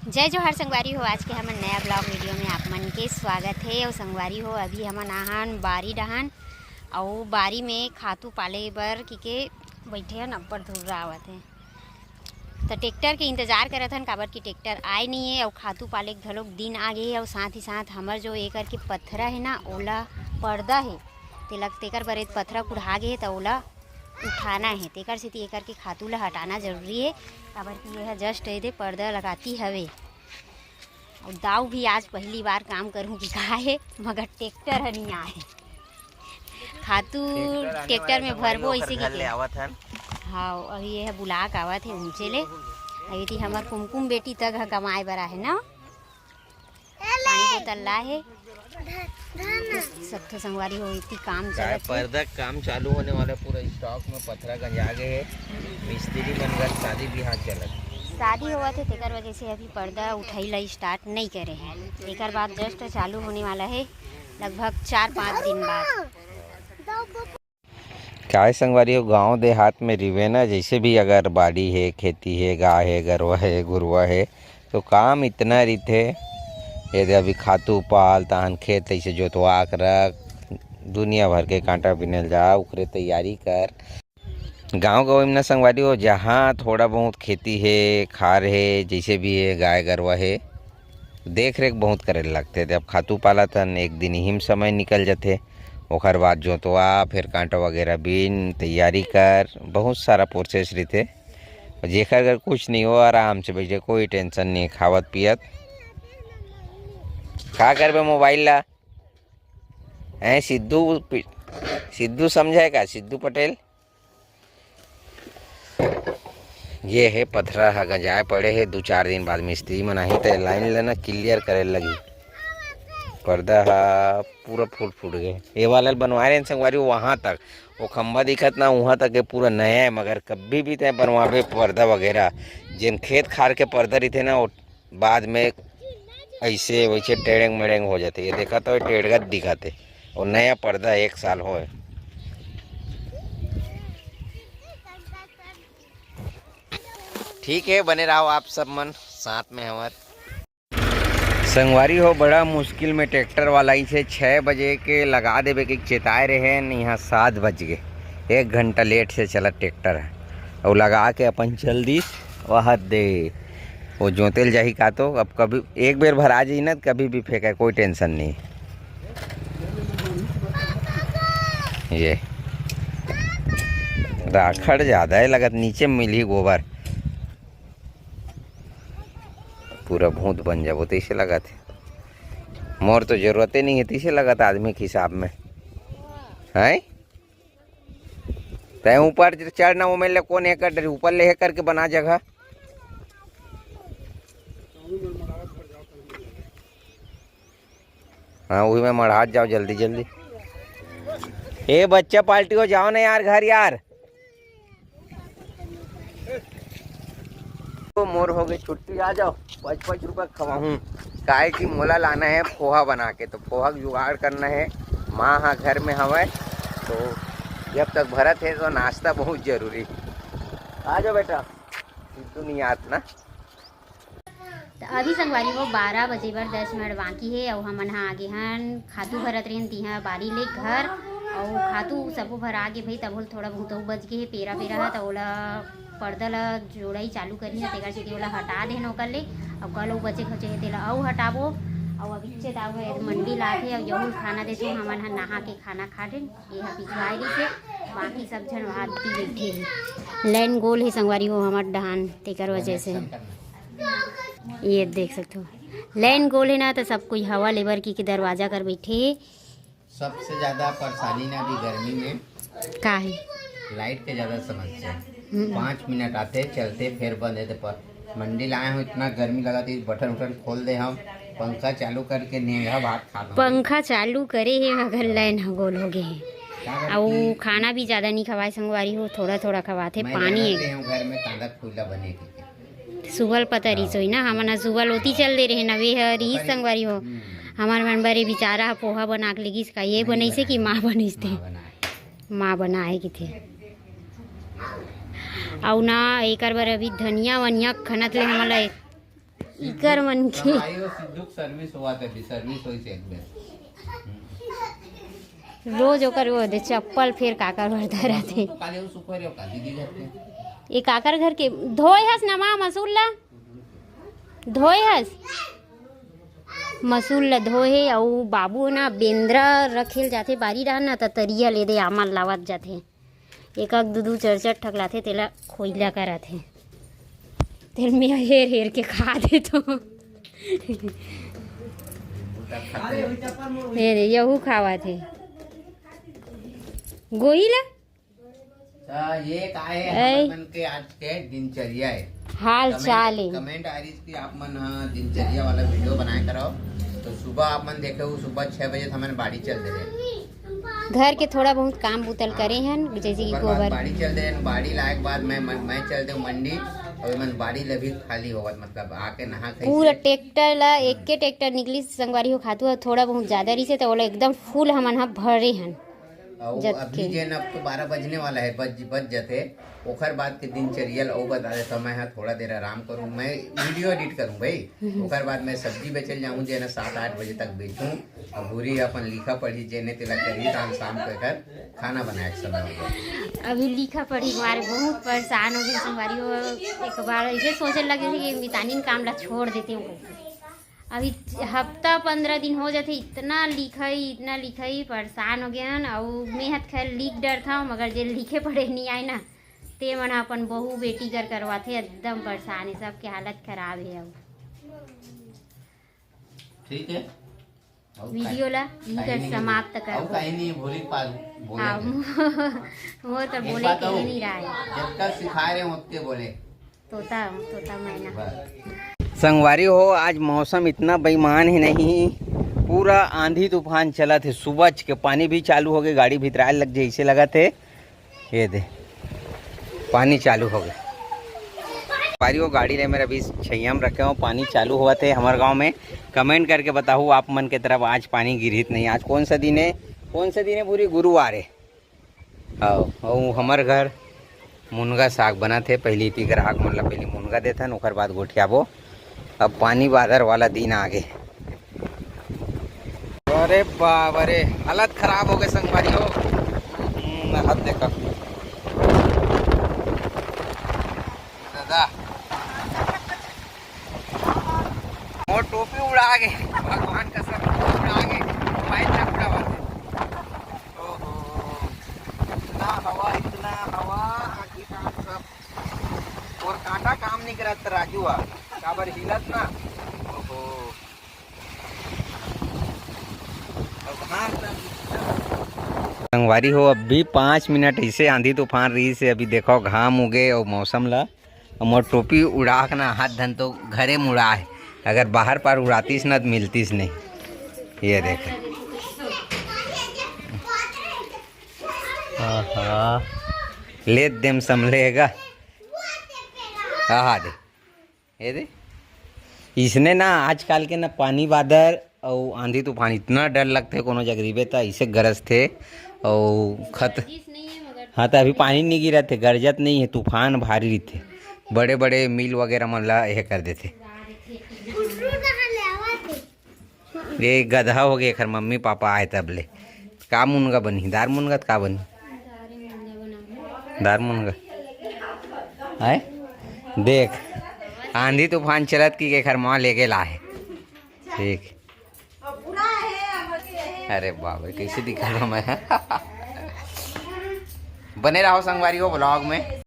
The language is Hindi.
जय जोहार संगवारी हो। आज के हमन नया ब्लॉग वीडियो में आप मन के स्वागत है। और संगवारी हो अभी हमन आहन बारी डहान और बारी में खातू पाले बर के बैठे हन, अब्बड़ धूर आवत है तो टेक्टर के इंतजार करत हन, काबर की टेक्टर आए नहीं है और खातू पाले घलोक दिन आ गए। और साथ ही साथ हमर जो एकर के पत्थरा है ना, ओला पर्दा है तेलक तेकर बरे पत्थरा कुढ़ा गए तो ओला उठाना है, तेकर से एकर के खातू ला हटाना जरूरी है। काबर की यह जस्ट दे पर्दा लगाती हवे। और दाऊ भी आज पहली बार काम करूँ कि कहा है, मगर टेक्टर नहीं आए। खातू टेक्टर में भरबो इसी के आवत हन। हाँ, अभी यह बुलाक आवत है ऊंचे ले। अभी थी हमार कुमकुम बेटी तक कमाए बरा है ना, पानी बोतल ला है सब तो संगवारी हो इतनी काम चलत पर्दा काम चालू होने वाला, पूरा स्टॉक में पत्थरा गंजा गए है। मिस्त्री बनकर शादी बिहार चलत, शादी हुआ थे तेकर वजह से अभी पर्दा उठाई ला स्टार्ट नहीं करे हैं। तेकर बाद जस्ट चालू होने वाला है लगभग 4-5 दिन बाद। क्या संगवारी हो, गांव देहात में रिवे ना, जैसे भी अगर बाड़ी है, खेती है, गाय है, गरवा है, गुरवा है, तो काम इतना रहते। यदि अभी खातू पाल तहन खेत ऐसे जोतवा कर रख, दुनिया भर के कांटा बिनल जा, उकरे तैयारी कर। गांव में ना संगवारी हो, जहाँ थोड़ा बहुत खेती है, खार है, जैसे भी है, गाय गरवा है, देख रेख बहुत करे लगते थे। अब खातू पाला तन एक दिन ही समय निकल जाते, ओकर बाद जोतवा, फिर कांटा वगैरह बीन तैयारी कर, बहुत सारा प्रोसेस रहते। जेकर अगर कुछ नहीं हो, आराम से बैठे, कोई टेंशन नहीं, खावत पियत का करबे मोबाइल ला है। सिद्धू समझाएगा, सिद्धू पटेल। ये है पत्थरा है गंजाए पड़े है, 2-4 दिन बाद मिस्त्री मन आही तो लाइन लेना क्लियर करे लगी। पर्दा है पूरा फूट गए। ये वाला बनवा रहे हैं संगवारी, वहाँ तक वो खंबा दिखत ना, वहाँ तक ये पूरा नया है। मगर कभी भी तय बनवाबे पर्दा वगैरह, जिन खेत खार के पर्दा रहते ना, वो बाद में ऐसे वैसे टेढ़ेंग मेढ़ेंग हो जाते। ये देखा तो टेढ़गत दिखाते, और नया पर्दा 1 साल हो। ठीक है, बने रहो आप सब मन साथ में हमार संगवारी हो। बड़ा मुश्किल में ट्रैक्टर वाला से 6 बजे के लगा देवे के चेताए रहे, यहाँ 7 बज गए। 1 घंटा लेट से चला ट्रैक्टर है, और लगा के अपन चल दी वह दे वो जोतेल जाही का। तो अब कभी एक बेर भरा जाई ना, कभी भी फेंका, कोई टेंशन नहीं। ये राखड़ ज़्यादा है लगत, नीचे मिली गोबर पूरा भूत बन जाबो, तैसे लगा थे। मोर तो जरूरत ही नहीं है, तैसे लगा था आदमी के हिसाब में है। तय ऊपर चढ़ना, वो मेरे कौन है कर ऊपर ले करके बना जगह। हाँ वही में मढ़ात जाओ जल्दी जल्दी। ए बच्चा पाल्टी हो जाओ ना यार घर यार। तो मोर हो गई छुट्टी, आ जाओ। 5-5 रुपये खवाऊँ, काय की मोला लाना है पोहा बना के, तो पोहा जुगाड़ करना है। माँ हाँ घर में हवा, तो जब तक भरत है तो नाश्ता बहुत जरूरी। आ जाओ बेटा, सिद्धू नहीं आत ना। तो अभी संगवारी हो 12 बजे बर 10 मिनट बाकी है। और हमन हाँ आगे हन खातू भरत रहें तिहा बारी ले घर, और खातू सबो भरा गे भाई, तब थोड़ा बहुत बच गए है। पेरा है तो ओला पर्दा ला जोड़ाई चालू करी है, तेकर से ओला हटा दे ओकर ले। और कल बचे खचे है तेला अउ हटाबो। और अभी से दाऊ है मंडी लाथे, और जरूर खाना देते हमन हा नहा के खाना खा दे। ये पिछवाई रही से, बाकी सब जन वहाँ बैठे है। लाइन गोल है संगवारी हो हमार डहान, तेकर वजह से ये देख सकते हो लाइन गोल है ना, तो सब कोई हवा लेबर की दरवाजा कर बैठे। सबसे ज्यादा परेशानी ना भी गर्मी में का है, लाइट के ज्यादा समस्या। 5 मिनट आते चलते फिर बंद है। पर मंडी लाए हो, इतना गर्मी लगा थी, बटन उटन खोल दे, हम पंखा चालू करके नेगा भात खा लो। पंखा चालू करे है मगर लाइन गोल हो गए है। और खाना भी ज़्यादा नहीं खवाए संगवारी हो, थोड़ा थोड़ा खवाते। पानी है घर में तांदा खुला बने सुबल पता रही सोई ना, हमन सुबल होती चल दे रहे नवे हरी संगवारी हो। हमार मन बरे बेचारा पोहा बना के लगिस का, ये बनई से कि माँ बनईस थे, माँ बनाए कि थे। और ना एक बार अभी धनिया वनिया खनत ले हमला इकर मन के सर्विस हुआ था, सर्विस हुई से रोज ओकर वो दे चप्पल फिर काकर भरता रहते। ये काकर घर के धोए हस ना माँ मसूल ला धोए हस मसूल ला धोए और बाबू ना बेंद्रा रखेल जाते बारी रहा ना तरिया ले दे आमल लावत जाते एक दू चरचट ठकलाते तेला खोइला कराथे तेल में हेर हेर के खा दे तो यहू खावा थे गोहिला ये काय है मन के आज के दिनचर्या है हाल चाल है। कमेंट आ रही कि आप मन दिनचर्या वाला वीडियो बनाए करो तो सुबह आप मन देखे हो सुबह 6 बजे हमें बाड़ी चल दे घर के थोड़ा बहुत काम बुतल करे हैं जैसे कि गोबर बाड़ी चल दे बाड़ी लायक बाद मैं चल दे मंडी और मन बाड़ी ले भी खाली होवत मतलब आके नहा खाई पूरा ट्रैक्टर ला एक के ट्रैक्टर निकली संगवारी हो खातू है थोड़ा बहुत ज्यादा रही से तो बोला एकदम फुल हमन हा भरे हैं अभी जेन अब तो 12 बजने वाला है बज जाते ओखर बाद के दिनचर्या और बता देता मैं थोड़ा देर आराम करूं मैं वीडियो एडिट करूं भाई ओखर बाद मैं सब्जी बेचल जाऊं जेना 7-8 बजे तक बेचूं और भूरी अपन लिखा पढ़ी जेने तेला करी शाम कर खाना बनाए के समय हो अभी लिखा पढ़ी हमारे बहुत परेशान हो गए संगवारी हो एक बार ऐसे सोचने लगे थे कि मितानी काम ला छोड़ देते हूँ अभी हफ्ता 15 दिन हो जाते इतना लिखाई परेशान हो गया और मेहनत खैर लिख डर था मगर जे लिखे पढ़े नहीं आए ना ते मन अपन बहू बेटी करवाते एकदम परेशान है सबके हालत खराब है अब ठीक है वीडियो ला कर समाप्त कर वो तो बोले के नहीं रहा है जब तक सिखा रहे हैं उतने बोले तोता मैना संगवारी हो आज मौसम इतना बेईमान ही नहीं पूरा आंधी तूफान चला थे सुबह के पानी भी चालू हो गए गाड़ी भितराए लग जाए इसे लगा थे ये दे पानी चालू हो गए पारी हो गाड़ी ले मेरा अभी छैया में रखे हो पानी चालू हुआ थे हमारे गांव में कमेंट करके बताओ आप मन के तरफ आज पानी गिरित नहीं आज कौन सा दिन है पूरी गुरुवार है और हमारे घर मुनगा साग बना थे पहली इतनी ग्राहक मतलब पहले मुनगा देता न ओकर बाद गोठियाबो अब पानी बादर वाला दिन आ गए अरे बाप रे हालत खराब हो गए संगवारी हो हाथ देखो दादा मोर टोपी उड़ा गए भगवान का सब उड़ा गए फाइल ना उड़ा ओहो इतना हवा आखिर काम सब और कांटा काम नहीं करत राजू काबर हिलत ना ओहो संगवारी हो अभी 5 मिनट ऐसे आंधी तूफान रही से अभी देखो घाम उगे और मौसम ला मोर टोपी उड़ा के ना हाथ धन तो घरे मुड़ा है अगर बाहर पार उड़ातीस ना तो मिलतीस नहीं ये देख ले देम संभलेगा हाँ दे ये दे इसने ना आजकल के ना पानी बादर और आंधी तूफान इतना डर लगते कोनो जगरीबे था इसे गरज थे और हाँ तो अभी पानी नहीं गिरा थे गरजत नहीं है तूफान भारी थे बड़े बड़े मिल वगैरह मतलब यह कर देते ये गधा हो गए खर मम्मी पापा आए तब ले का मुनगा बनी दार मुनगा का बनी दार मुनगा आए देख आंधी तूफान चलत की के खर माँ लेके लाए ठीक अरे बाबा कैसे दिखा रहा मैं बने रहो संगवारी हो ब्लॉग में।